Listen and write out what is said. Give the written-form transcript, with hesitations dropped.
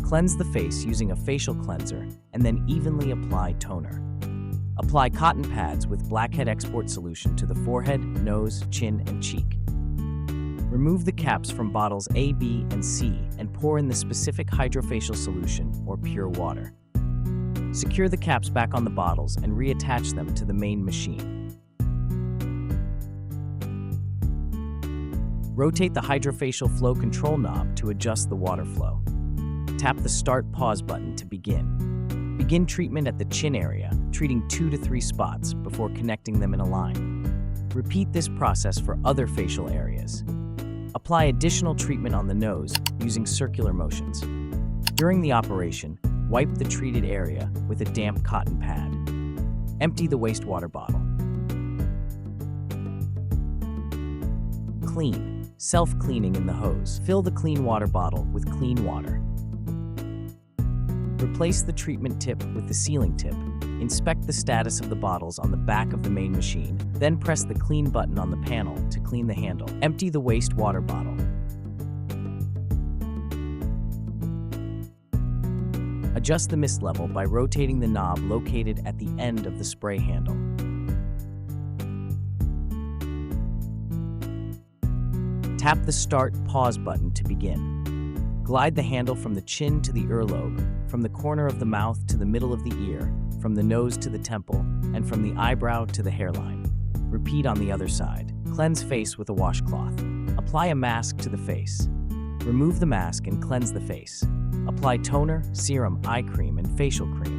Cleanse the face using a facial cleanser and then evenly apply toner. Apply cotton pads with Blackhead export solution to the forehead, nose, chin, and cheek. Remove the caps from bottles A, B, and C and pour in the specific Hydrafacial solution or pure water. Secure the caps back on the bottles and reattach them to the main machine. Rotate the Hydrafacial flow control knob to adjust the water flow. Tap the Start/Pause button to begin. Begin treatment at the chin area, treating 2 to 3 spots before connecting them in a line. Repeat this process for other facial areas. Apply additional treatment on the nose using circular motions. During the operation, wipe the treated area with a damp cotton pad. Empty the wastewater bottle. Clean. Self-cleaning in the hose. Fill the clean water bottle with clean water. Replace the treatment tip with the sealing tip. Inspect the status of the bottles on the back of the main machine, then press the clean button on the panel to clean the handle. Empty the wastewater bottle. Adjust the mist level by rotating the knob located at the end of the spray handle. Tap the Start/Pause button to begin. Glide the handle from the chin to the earlobe, from the corner of the mouth to the middle of the ear, from the nose to the temple, and from the eyebrow to the hairline. Repeat on the other side. Cleanse face with a washcloth. Apply a mask to the face. Remove the mask and cleanse the face. Apply toner, serum, eye cream, and facial cream.